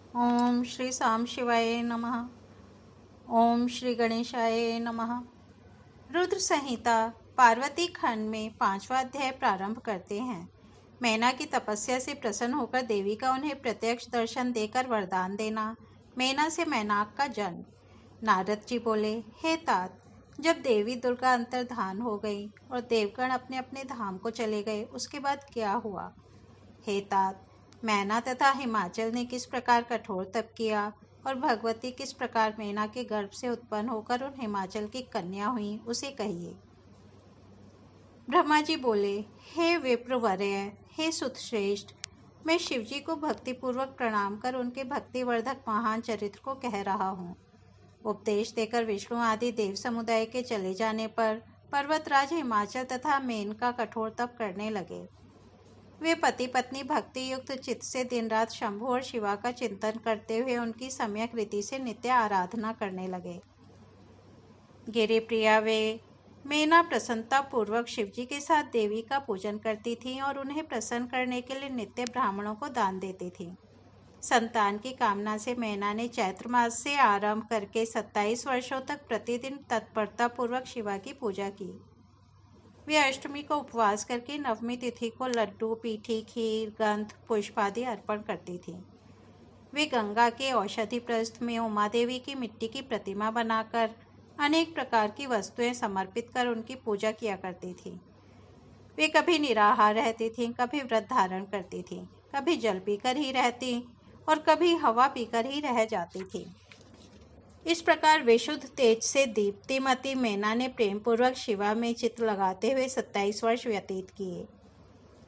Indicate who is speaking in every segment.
Speaker 1: ओम श्री साम शिवाय नमः। ओम श्री गणेशाय नमः। रुद्र संहिता पार्वती खंड में 5वां अध्याय प्रारंभ करते हैं। मैना की तपस्या से प्रसन्न होकर देवी का उन्हें प्रत्यक्ष दर्शन देकर वरदान देना। मैना से मैनाक का जन्म। नारद जी बोले, हे तात, जब देवी दुर्गा अंतर्धान हो गई और देवगण अपने अपने धाम को चले गए, उसके बाद क्या हुआ? हे तात, मैना तथा हिमाचल ने किस प्रकार कठोर तप किया और भगवती किस प्रकार मैना के गर्भ से उत्पन्न होकर उन हिमाचल की कन्या हुई, उसे कहिए। ब्रह्मा जी बोले, हे विप्रवर्य, हे सुतश्रेष्ठ, मैं शिवजी को भक्तिपूर्वक प्रणाम कर उनके भक्तिवर्धक महान चरित्र को कह रहा हूँ। उपदेश देकर विष्णु आदि देव समुदाय के चले जाने पर पर्वतराज हिमाचल तथा मेनका कठोर तप करने लगे। वे पति पत्नी भक्ति युक्त चित्त से दिन रात शंभु और शिवा का चिंतन करते हुए उनकी सम्यक रीति से नित्य आराधना करने लगे। गिरि प्रिया वे मैना प्रसन्नता पूर्वक शिवजी के साथ देवी का पूजन करती थीं और उन्हें प्रसन्न करने के लिए नित्य ब्राह्मणों को दान देती थीं। संतान की कामना से मैना ने चैत्र मास से आरंभ करके 27 वर्षों तक प्रतिदिन तत्परता पूर्वक शिवा की पूजा की। वे अष्टमी को उपवास करके नवमी तिथि को लड्डू, पीठी, खीर, गंध, पुष्प आदि अर्पण करती थी। वे गंगा के औषधि प्रस्थ में उमा देवी की मिट्टी की प्रतिमा बनाकर अनेक प्रकार की वस्तुएं समर्पित कर उनकी पूजा किया करती थी। वे कभी निराहार रहती थीं, कभी व्रत धारण करती थीं, कभी जल पीकर ही रहती और कभी हवा पीकर ही रह जाती थी। इस प्रकार विशुद्ध तेज से दीप्तिमती मैना ने प्रेम पूर्वक शिवा में चित्त लगाते हुए 27 वर्ष व्यतीत किए।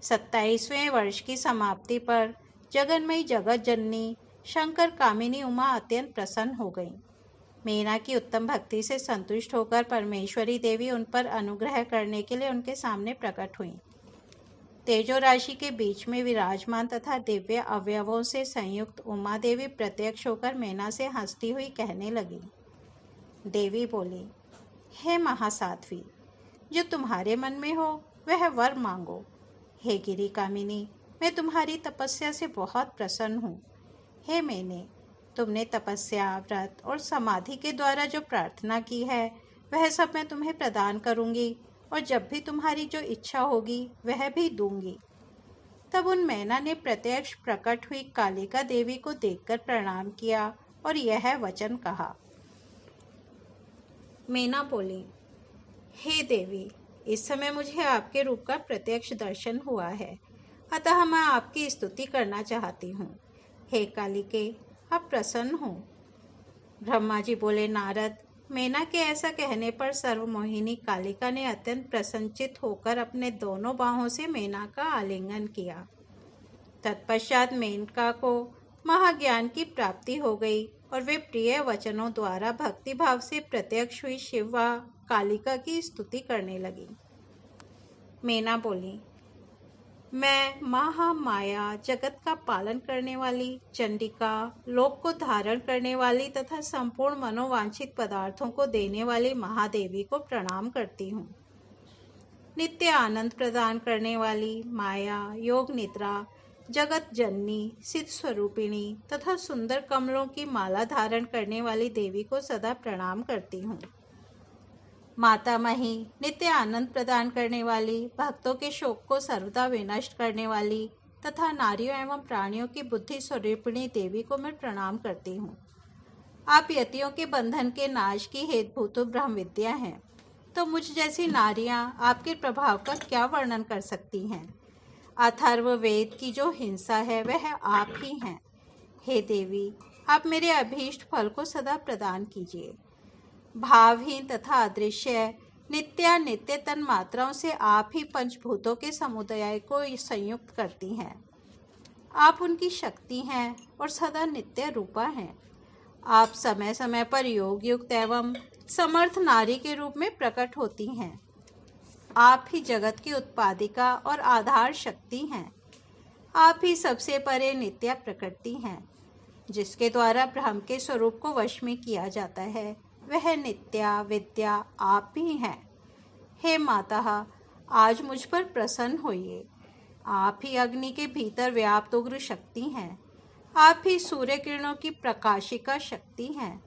Speaker 1: 27वें वर्ष की समाप्ति पर जगन्मयी जगत जननी शंकर कामिनी उमा अत्यंत प्रसन्न हो गई। मैना की उत्तम भक्ति से संतुष्ट होकर परमेश्वरी देवी उन पर अनुग्रह करने के लिए उनके सामने प्रकट हुई। तेजो राशि के बीच में विराजमान तथा दिव्य अवयवों से संयुक्त उमा देवी प्रत्यक्ष होकर मैना से हंसती हुई कहने लगी। देवी बोली, हे महासाध्वी, जो तुम्हारे मन में हो वह वर मांगो। हे गिरि कामिनी, मैं तुम्हारी तपस्या से बहुत प्रसन्न हूँ। हे मैंने, तुमने तपस्या, व्रत और समाधि के द्वारा जो प्रार्थना की है वह सब मैं तुम्हें प्रदान करूँगी और जब भी तुम्हारी जो इच्छा होगी वह भी दूंगी। तब उन मैना ने प्रत्यक्ष प्रकट हुई कालिका देवी को देखकर प्रणाम किया और यह वचन कहा। मैना बोली, हे देवी, इस समय मुझे आपके रूप का प्रत्यक्ष दर्शन हुआ है, अतः मैं आपकी स्तुति करना चाहती हूँ। हे कालिके, आप प्रसन्न हो। ब्रह्मा जी बोले, नारद, मैना के ऐसा कहने पर सर्वमोहिनी कालिका ने अत्यंत प्रसन्नचित होकर अपने दोनों बाहों से मैना का आलिंगन किया। तत्पश्चात मेनका को महाज्ञान की प्राप्ति हो गई और वे प्रिय वचनों द्वारा भक्तिभाव से प्रत्यक्ष हुई शिवा कालिका की स्तुति करने लगी। मैना बोली, मैं महामाया, जगत का पालन करने वाली, चंडिका, लोक को धारण करने वाली तथा संपूर्ण मनोवांछित पदार्थों को देने वाली महादेवी को प्रणाम करती हूँ। नित्य आनंद प्रदान करने वाली माया, योग निद्रा, जगत जननी, सिद्ध स्वरूपिणी तथा सुंदर कमलों की माला धारण करने वाली देवी को सदा प्रणाम करती हूँ। माता मही, नित्य आनंद प्रदान करने वाली, भक्तों के शोक को सर्वदा विनष्ट करने वाली तथा नारियों एवं प्राणियों की बुद्धि स्वरूपिणी देवी को मैं प्रणाम करती हूँ। आप यतियों के बंधन के नाश की हेतुभूत ब्रह्म विद्या हैं, तो मुझ जैसी नारियां आपके प्रभाव का क्या वर्णन कर सकती हैं। अथर्व वेद की जो हिंसा है वह आप ही हैं। हे देवी, आप मेरे अभीष्ट फल को सदा प्रदान कीजिए। भावहीन तथा अदृश्य नित्यानित्य तन मात्राओं से आप ही पंचभूतों के समुदाय को संयुक्त करती हैं। आप उनकी शक्ति हैं और सदा नित्य रूपा हैं। आप समय समय पर योग युक्त एवं समर्थ नारी के रूप में प्रकट होती हैं। आप ही जगत की उत्पादिका और आधार शक्ति हैं। आप ही सबसे परे नित्य प्रकृति हैं, जिसके द्वारा ब्रह्म के स्वरूप को वश में किया जाता है, वह नित्या विद्या आप ही हैं। हे माता, आज मुझ पर प्रसन्न होइए। आप ही अग्नि के भीतर व्याप्त उग्र शक्ति हैं। आप ही सूर्य किरणों की प्रकाशिका शक्ति हैं।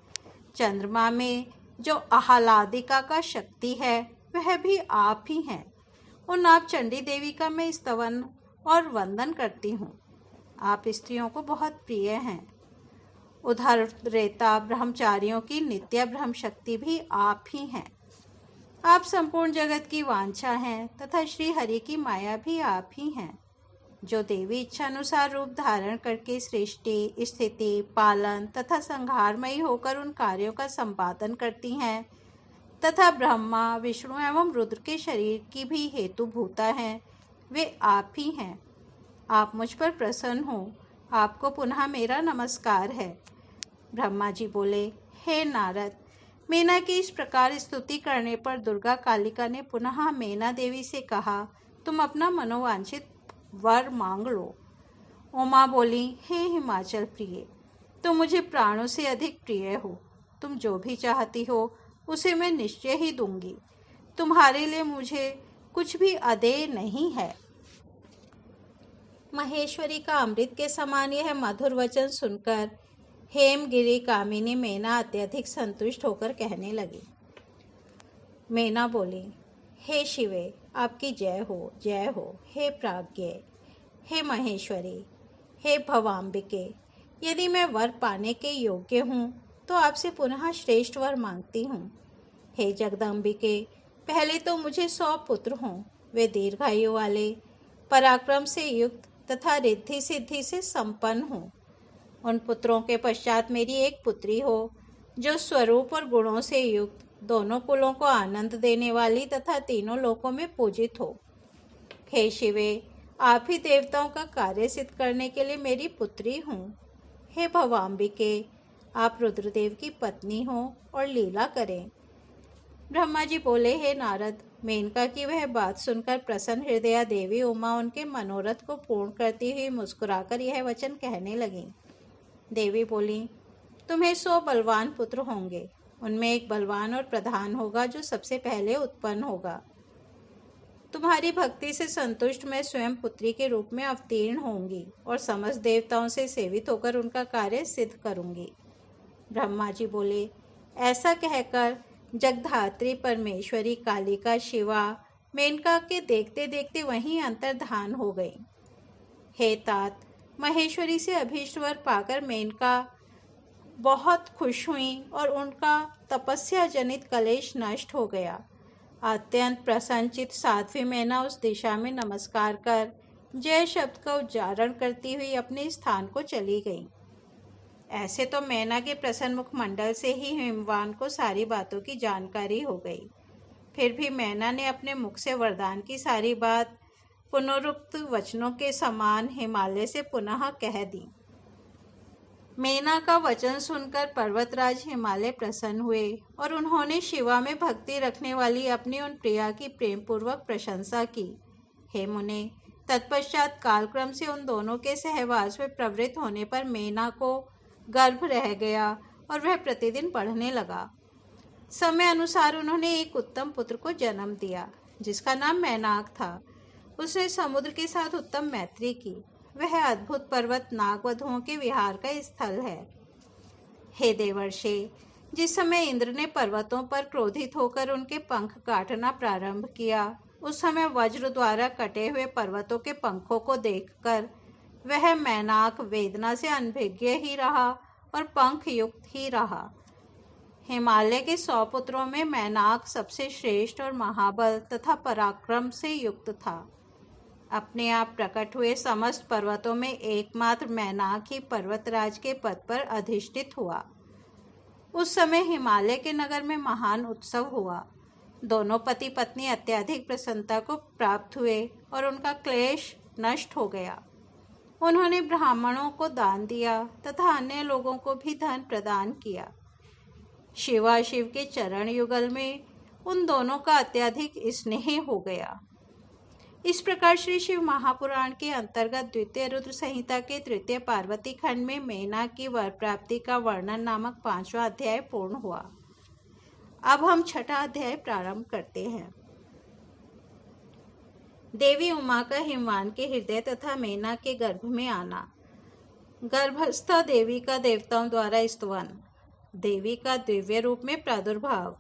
Speaker 1: चंद्रमा में जो आह्लादिका का शक्ति है वह भी आप ही हैं। उन आप चंडी देवी का मैं स्तवन और वंदन करती हूँ। आप स्त्रियों को बहुत प्रिय हैं। उदारता ब्रह्मचारियों की नित्य ब्रह्म शक्ति भी आप ही हैं। आप संपूर्ण जगत की वांछा हैं तथा श्री हरि की माया भी आप ही हैं, जो देवी इच्छानुसार रूप धारण करके सृष्टि, स्थिति, पालन तथा संहारमयी होकर उन कार्यों का संपादन करती हैं तथा ब्रह्मा, विष्णु एवं रुद्र के शरीर की भी हेतुभूता हैं, वे आप ही हैं। आप मुझ पर प्रसन्न हो। आपको पुनः मेरा नमस्कार है। ब्रह्मा जी बोले, हे नारद, मेना की इस प्रकार स्तुति करने पर दुर्गा कालिका ने पुनः मेना देवी से कहा, तुम अपना मनोवांछित वर मांग लो। उमा बोली, हे हिमाचल प्रिय, तुम मुझे प्राणों से अधिक प्रिय हो। तुम जो भी चाहती हो उसे मैं निश्चय ही दूंगी। तुम्हारे लिए मुझे कुछ भी अदेय नहीं है। महेश्वरी का अमृत के समान यह मधुर वचन सुनकर हेमगिरी कामिनी मेना अत्यधिक संतुष्ट होकर कहने लगी। मेना बोली, हे शिवे, आपकी जय हो। हे प्राज्ञ, हे महेश्वरी, हे भवाम्बिके, यदि मैं वर पाने के योग्य हूँ तो आपसे पुनः श्रेष्ठ वर मांगती हूँ। हे जगदम्बिके, पहले तो मुझे 100 पुत्र हों। वे दीर्घायु वाले, पराक्रम से युक्त तथा रिद्धि सिद्धि से संपन्न हों। उन पुत्रों के पश्चात मेरी एक पुत्री हो, जो स्वरूप और गुणों से युक्त, दोनों कुलों को आनंद देने वाली तथा तीनों लोकों में पूजित हो। हे शिवे, आप ही देवताओं का कार्य सिद्ध करने के लिए मेरी पुत्री हूँ। हे भवाम्बिके, आप रुद्रदेव की पत्नी हो और लीला करें। ब्रह्मा जी बोले, हे नारद, मेनका की वह बात सुनकर प्रसन्न हृदया देवी उमा उनके मनोरथ को पूर्ण करती हुई मुस्कुराकर यह वचन कहने लगी। देवी बोली, तुम्हें 100 बलवान पुत्र होंगे। उनमें एक बलवान और प्रधान होगा जो सबसे पहले उत्पन्न होगा। तुम्हारी भक्ति से संतुष्ट मैं स्वयं पुत्री के रूप में अवतीर्ण होंगी और समस्त देवताओं से सेवित होकर उनका कार्य सिद्ध करूंगी। ब्रह्मा जी बोले, ऐसा कहकर जगधात्री परमेश्वरी कालिका शिवा मेनका के देखते देखते वहीं अंतर्धान हो गई। हे तात, महेश्वरी से अभीष्ट वर पाकर मेनका बहुत खुश हुई और उनका तपस्या जनित कलेश नष्ट हो गया। अत्यंत प्रसन्नचित साध्वी मेना उस दिशा में नमस्कार कर जय शब्द का उच्चारण करती हुई अपने स्थान को चली गई। ऐसे तो मेना के प्रसन्न मुखमंडल से ही हिमवान को सारी बातों की जानकारी हो गई। फिर भी मेना ने अपने मुख से वरदान की सारी बात पुनरुक्त वचनों के समान हिमालय से पुनः कह दी। मेना का वचन सुनकर पर्वतराज हिमालय प्रसन्न हुए और उन्होंने शिवा में भक्ति रखने वाली अपनी उन प्रिया की प्रेमपूर्वक प्रशंसा की। हे मुने, तत्पश्चात कालक्रम से उन दोनों के सहवास में प्रवृत्त होने पर मेना को गर्भ रह गया और वह प्रतिदिन बढ़ने लगा। समय अनुसार उन्होंने एक उत्तम पुत्र को जन्म दिया जिसका नाम मैनाक था। उसने समुद्र के साथ उत्तम मैत्री की। वह अद्भुत पर्वत नागवधुओं के विहार का स्थल है। हे देवर्षि, जिस समय इंद्र ने पर्वतों पर क्रोधित होकर उनके पंख काटना प्रारंभ किया, उस समय वज्र द्वारा कटे हुए पर्वतों के पंखों को देखकर वह मैनाक वेदना से अनभिज्ञ ही रहा और पंख युक्त ही रहा। हिमालय के 100 पुत्रों में मैनाक सबसे श्रेष्ठ और महाबल तथा पराक्रम से युक्त था। अपने आप प्रकट हुए समस्त पर्वतों में एकमात्र मैनाक ही पर्वतराज के पद पर अधिष्ठित हुआ। उस समय हिमालय के नगर में महान उत्सव हुआ। दोनों पति पत्नी अत्यधिक प्रसन्नता को प्राप्त हुए और उनका क्लेश नष्ट हो गया। उन्होंने ब्राह्मणों को दान दिया तथा अन्य लोगों को भी धन प्रदान किया। शिवा शिव के चरण युगल में उन दोनों का अत्यधिक स्नेह हो गया। इस प्रकार श्री शिव महापुराण के अंतर्गत द्वितीय रुद्र संहिता के तृतीय पार्वती खंड में मेना की वर प्राप्ति का वर्णन नामक 5वां अध्याय पूर्ण हुआ। अब हम 6ठा अध्याय प्रारंभ करते हैं। देवी उमा का हिमवान के हृदय तथा मेना के गर्भ में आना। गर्भस्था देवी का देवताओं द्वारा स्तवन, देवी का दिव्य रूप में प्रादुर्भाव,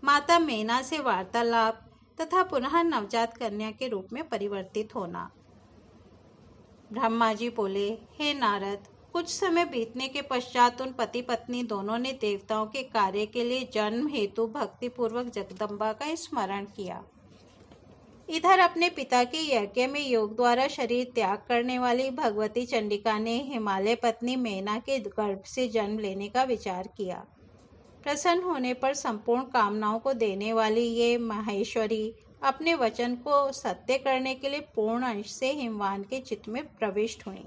Speaker 1: माता मेना से वार्तालाप तथा पुनः नवजात कन्या के रूप में परिवर्तित होना। ब्रह्मा जी बोले, हे नारद, कुछ समय बीतने के पश्चात उन पति पत्नी दोनों ने देवताओं के कार्य के लिए जन्म हेतु भक्ति पूर्वक जगदम्बा का स्मरण किया। इधर अपने पिता के यज्ञ में योग द्वारा शरीर त्याग करने वाली भगवती चंडिका ने हिमालय पत्नी मेना के गर्भ से जन्म लेने का विचार किया। प्रसन्न होने पर संपूर्ण कामनाओं को देने वाली ये महेश्वरी अपने वचन को सत्य करने के लिए पूर्ण अंश से हिमवान के चित्त में प्रविष्ट हुई।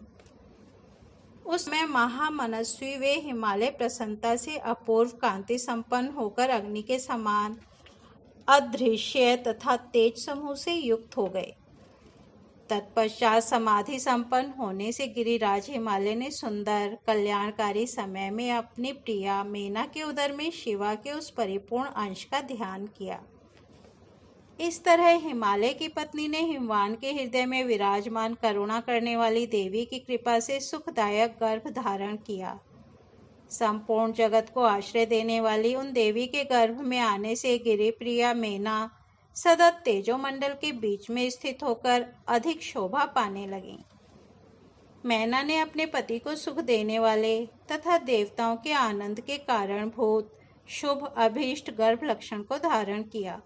Speaker 1: उसमें महामनस्वी वे हिमालय प्रसन्नता से अपूर्व कांति संपन्न होकर अग्नि के समान अदृश्य तथा तेज समूह से युक्त हो गए। तत्पश्चात समाधि संपन्न होने से गिरिराज हिमालय ने सुंदर कल्याणकारी समय में अपनी प्रिया मेना के उदर में शिवा के उस परिपूर्ण अंश का ध्यान किया। इस तरह हिमालय की पत्नी ने हिमवान के हृदय में विराजमान करुणा करने वाली देवी की कृपा से सुखदायक गर्भ धारण किया। संपूर्ण जगत को आश्रय देने वाली उन देवी के गर्भ में आने से गिरिप्रिया मेना सतत तेजोमंडल के बीच में स्थित होकर अधिक शोभा पाने लगी। मैना ने अपने पति को सुख देने वाले तथा देवताओं के आनंद के कारणभूत शुभ अभीष्ट गर्भ लक्षण को धारण किया।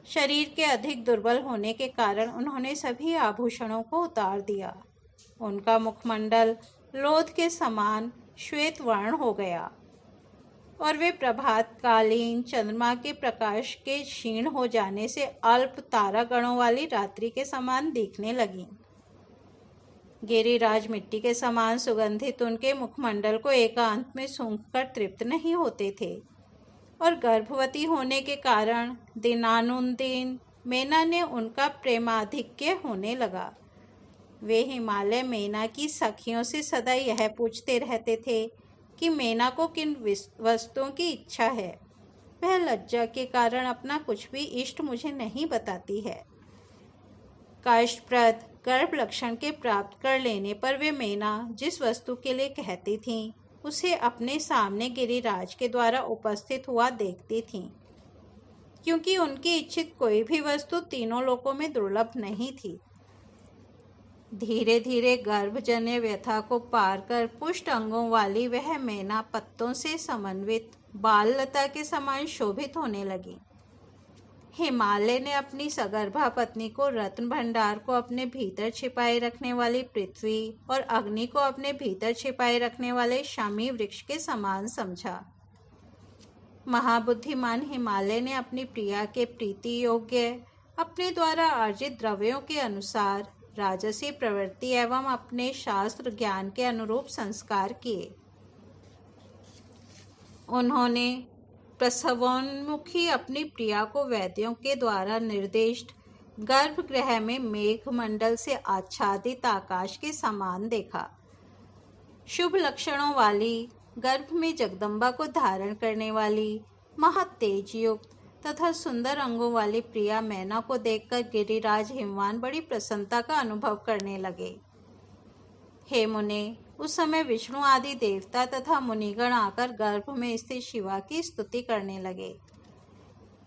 Speaker 1: शरीर के अधिक दुर्बल होने के कारण उन्होंने सभी आभूषणों को उतार दिया। उनका मुखमंडल लोध के समान श्वेत वर्ण हो गया और वे प्रभातकालीन चंद्रमा के प्रकाश के क्षीण हो जाने से अल्प तारागणों वाली रात्रि के समान दिखने लगी। गिरिराज मिट्टी के समान सुगंधित उनके मुखमंडल को एकांत में सूंघकर तृप्त नहीं होते थे और गर्भवती होने के कारण दिनानुदिन मेना ने उनका प्रेमाधिक्य होने लगा। वे हिमालय मेना की सखियों से सदा यह पूछते रहते थे कि मेना को किन वस्तुओं की इच्छा है। वह लज्जा के कारण अपना कुछ भी इष्ट मुझे नहीं बताती है। काष्ठप्रद गर्भ लक्षण के प्राप्त कर लेने पर वे मेना जिस वस्तु के लिए कहती थीं उसे अपने सामने गिरिराज के द्वारा उपस्थित हुआ देखती थीं, क्योंकि उनकी इच्छित कोई भी वस्तु तीनों लोकों में दुर्लभ नहीं थी। धीरे धीरे गर्भजन्य व्यथा को पार कर पुष्ट अंगों वाली वह मेना पत्तों से समन्वित बाल लता के समान शोभित होने लगी। हिमालय ने अपनी सगर्भा पत्नी को रत्न भंडार को अपने भीतर छिपाए रखने वाली पृथ्वी और अग्नि को अपने भीतर छिपाए रखने वाले शमी वृक्ष के समान समझा। महाबुद्धिमान हिमालय ने अपनी प्रिया के प्रीति योग्य अपने द्वारा अर्जित द्रव्यों के अनुसार राजसी प्रवृत्ति एवं अपने शास्त्र ज्ञान के अनुरूप संस्कार किए। उन्होंने प्रसवोन्मुखी अपनी प्रिया को वैद्यों के द्वारा निर्दिष्ट गर्भगृह में मेघमंडल से आच्छादित आकाश के समान देखा। शुभ लक्षणों वाली गर्भ में जगदम्बा को धारण करने वाली महातेज युक्त तथा सुंदर अंगों वाली प्रिया मैना को देखकर गिरिराज हिमवान बड़ी प्रसन्नता का अनुभव करने लगे। हे मुने, उस समय विष्णु आदि देवता तथा मुनिगण आकर गर्भ में स्थित शिवा की स्तुति करने लगे।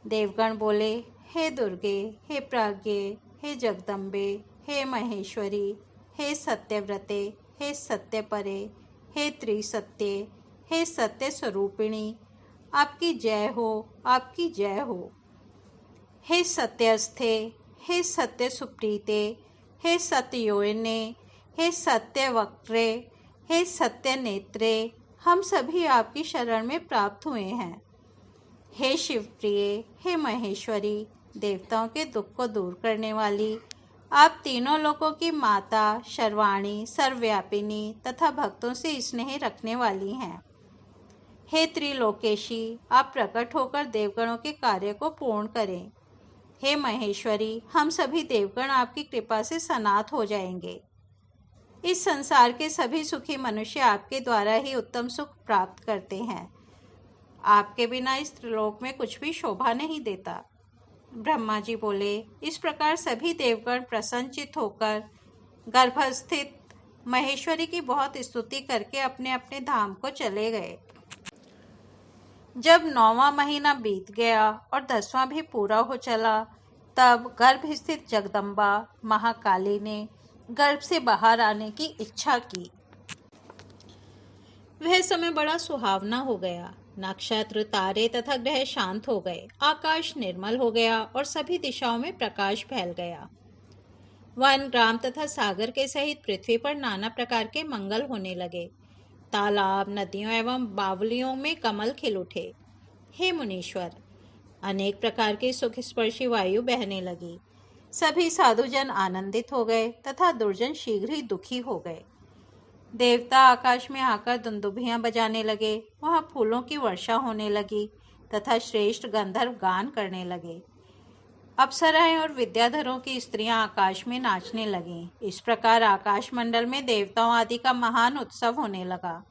Speaker 1: देवगण बोले, हे दुर्गे, हे प्राज्ञे, हे जगदम्बे, हे महेश्वरी, हे सत्यव्रते, हे सत्यपरे, हे त्रिसत्ये, हे सत्य स्वरूपिणी, आपकी जय हो, आपकी जय हो। हे सत्यस्थे, हे सत्य सुप्रीते, हे सत्ययोने, हे सत्यवक्त्रे, हे सत्य नेत्रे, हम सभी आपकी शरण में प्राप्त हुए हैं। हे शिवप्रिय, हे महेश्वरी, देवताओं के दुख को दूर करने वाली, आप तीनों लोकों की माता, सर्वाणी, सर्वव्यापिनी तथा भक्तों से स्नेह रखने वाली हैं। हे त्रिलोकेशी, आप प्रकट होकर देवगणों के कार्य को पूर्ण करें। हे महेश्वरी, हम सभी देवगण आपकी कृपा से सनाथ हो जाएंगे। इस संसार के सभी सुखी मनुष्य आपके द्वारा ही उत्तम सुख प्राप्त करते हैं। आपके बिना इस त्रिलोक में कुछ भी शोभा नहीं देता। ब्रह्मा जी बोले, इस प्रकार सभी देवगण प्रसन्नचित होकर गर्भस्थित महेश्वरी की बहुत स्तुति करके अपने अपने धाम को चले गए। जब 9वां महीना बीत गया और 10वां भी पूरा हो चला, तब गर्भ स्थित जगदम्बा महाकाली ने गर्भ से बाहर आने की इच्छा की। वह समय बड़ा सुहावना हो गया। नक्षत्र, तारे तथा ग्रह शांत हो गए, आकाश निर्मल हो गया और सभी दिशाओं में प्रकाश फैल गया। वन, ग्राम तथा सागर के सहित पृथ्वी पर नाना प्रकार के मंगल होने लगे। तालाब, नदियों एवं बावलियों में कमल खिल उठे। हे मुनीश्वर, अनेक प्रकार की सुख स्पर्शी वायु बहने लगी। सभी साधुजन आनंदित हो गए तथा दुर्जन शीघ्र ही दुखी हो गए। देवता आकाश में आकर दुंदुभियां बजाने लगे, वहां फूलों की वर्षा होने लगी तथा श्रेष्ठ गंधर्व गान करने लगे। अप्सराएं और विद्याधरों की स्त्रियां आकाश में नाचने लगीं। इस प्रकार आकाश मंडल में देवताओं आदि का महान उत्सव होने लगा।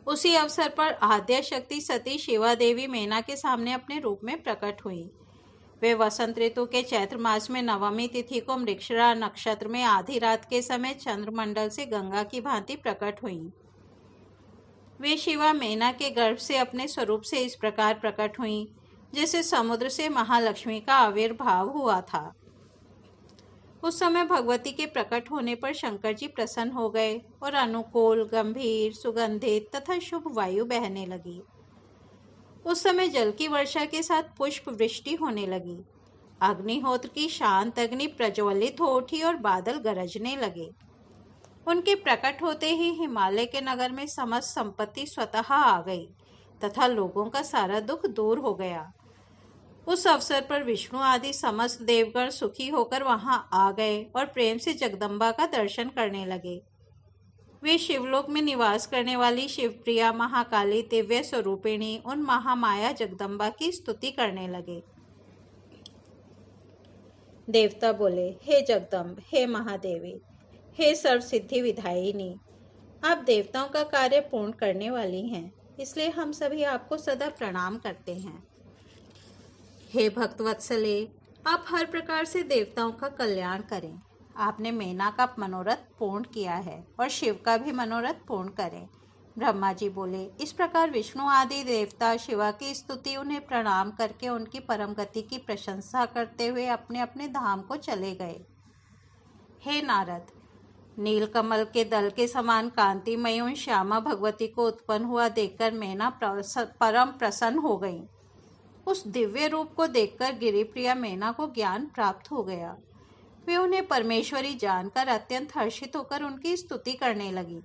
Speaker 1: उसी अवसर पर आद्या शक्ति सती शिवा देवी मेना के सामने अपने रूप में प्रकट हुई। वे वसंत ऋतु के चैत्र मास में नवमी तिथि को मृगशिरा नक्षत्र में आधी रात के समय चंद्रमंडल से गंगा की भांति प्रकट हुई। वे शिवा मेना के गर्भ से अपने स्वरूप से इस प्रकार प्रकट हुई जैसे समुद्र से महालक्ष्मी का आविर्भाव हुआ था। उस समय भगवती के प्रकट होने पर शंकर जी प्रसन्न हो गए और अनुकूल, गंभीर, सुगंधित तथा शुभ वायु बहने लगी। उस समय जल की वर्षा के साथ पुष्प वृष्टि होने लगी। अग्निहोत्र की शांत अग्नि प्रज्वलित हो उठी और बादल गरजने लगे। उनके प्रकट होते ही हिमालय के नगर में समस्त संपत्ति स्वतः आ गई तथा लोगों का सारा दुख दूर हो गया। उस अवसर पर विष्णु आदि समस्त देवगण सुखी होकर वहां आ गए और प्रेम से जगदम्बा का दर्शन करने लगे। वे शिवलोक में निवास करने वाली शिवप्रिया महाकाली दिव्य स्वरूपिणी उन महामाया जगदम्बा की स्तुति करने लगे। देवता बोले, हे जगदम्ब, हे महादेवी, हे सर्व सिद्धि विधायिनी, आप देवताओं का कार्य पूर्ण करने वाली हैं, इसलिए हम सभी आपको सदा प्रणाम करते हैं। हे भक्तवत्सले, आप हर प्रकार से देवताओं का कल्याण करें। आपने मेना का मनोरथ पूर्ण किया है और शिव का भी मनोरथ पूर्ण करें। ब्रह्मा जी बोले, इस प्रकार विष्णु आदि देवता शिवा की स्तुति उन्हें प्रणाम करके उनकी परम गति की प्रशंसा करते हुए अपने अपने धाम को चले गए। हे नारद, नीलकमल के दल के समान कांतिमयी उन श्यामा भगवती को उत्पन्न हुआ देखकर मेना परम प्रसन्न हो गई। उस दिव्य रूप को देखकर गिरिप्रिया मेना को ज्ञान प्राप्त हो गया। वे उन्हें परमेश्वरी जानकर अत्यंत हर्षित होकर उनकी स्तुति करने लगी।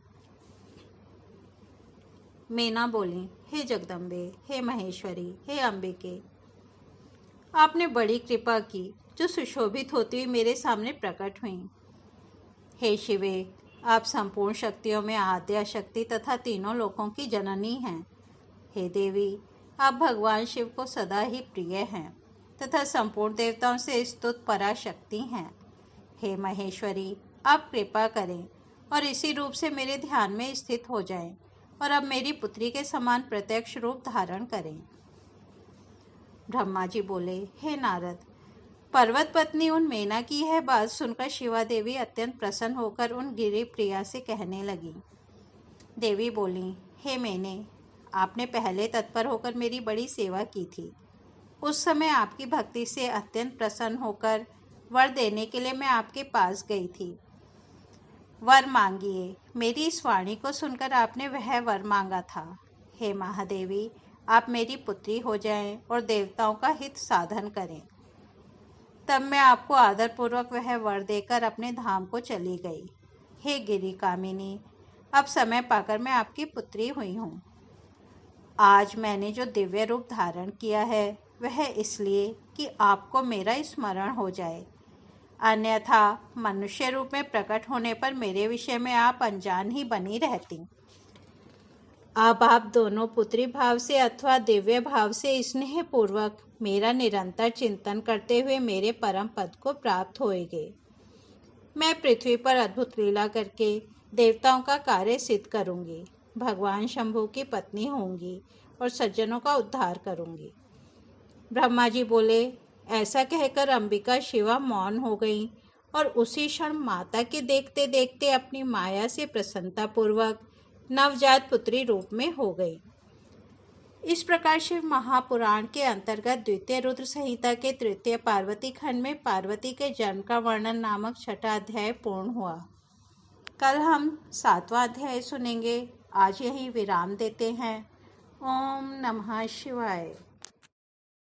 Speaker 1: मेना बोली, हे जगदम्बे, हे महेश्वरी, हे अंबिके, आपने बड़ी कृपा की जो सुशोभित होती हुई मेरे सामने प्रकट हुई। हे शिवे, आप संपूर्ण शक्तियों में आद्या शक्ति तथा तीनों लोकों की जननी हैं। हे देवी, आप भगवान शिव को सदा ही प्रिय हैं तथा संपूर्ण देवताओं से स्तुत पराशक्ति हैं। हे महेश्वरी, आप कृपा करें और इसी रूप से मेरे ध्यान में स्थित हो जाएं और अब मेरी पुत्री के समान प्रत्यक्ष रूप धारण करें। ब्रह्मा जी बोले, हे नारद, पर्वत पत्नी उन मेना की यह बात सुनकर शिवा देवी अत्यंत प्रसन्न होकर उन गिरि प्रिया से कहने लगी। देवी बोली, हे मेने, आपने पहले तत्पर होकर मेरी बड़ी सेवा की थी। उस समय आपकी भक्ति से अत्यंत प्रसन्न होकर वर देने के लिए मैं आपके पास गई थी। वर मांगिए। मेरी इस वाणी को सुनकर आपने वह वर मांगा था। हे महादेवी, आप मेरी पुत्री हो जाएं और देवताओं का हित साधन करें। तब मैं आपको आदरपूर्वक वह वर देकर अपने धाम को चली गई। हे गिरि कामिनी, अब समय पाकर मैं आपकी पुत्री हुई हूँ। आज मैंने जो दिव्य रूप धारण किया है वह इसलिए कि आपको मेरा स्मरण हो जाए, अन्यथा मनुष्य रूप में प्रकट होने पर मेरे विषय में आप अनजान ही बनी रहती। अब आप दोनों पुत्री भाव से अथवा दिव्य भाव से स्नेह पूर्वक मेरा निरंतर चिंतन करते हुए मेरे परम पद को प्राप्त होएगे। मैं पृथ्वी पर अद्भुत लीला करके देवताओं का कार्य सिद्ध करूंगी, भगवान शंभु की पत्नी होंगी और सज्जनों का उद्धार करूंगी। ब्रह्मा जी बोले, ऐसा कहकर अंबिका शिवा मौन हो गई और उसी क्षण माता के देखते देखते अपनी माया से प्रसन्नतापूर्वक नवजात पुत्री रूप में हो गई। इस प्रकार शिव महापुराण के अंतर्गत द्वितीय रुद्र संहिता के तृतीय पार्वती खंड में पार्वती के जन्म का वर्णन नामक छठा अध्याय पूर्ण हुआ। कल हम 7वां अध्याय सुनेंगे। आज यहीं विराम देते हैं। ओम नमः शिवाय।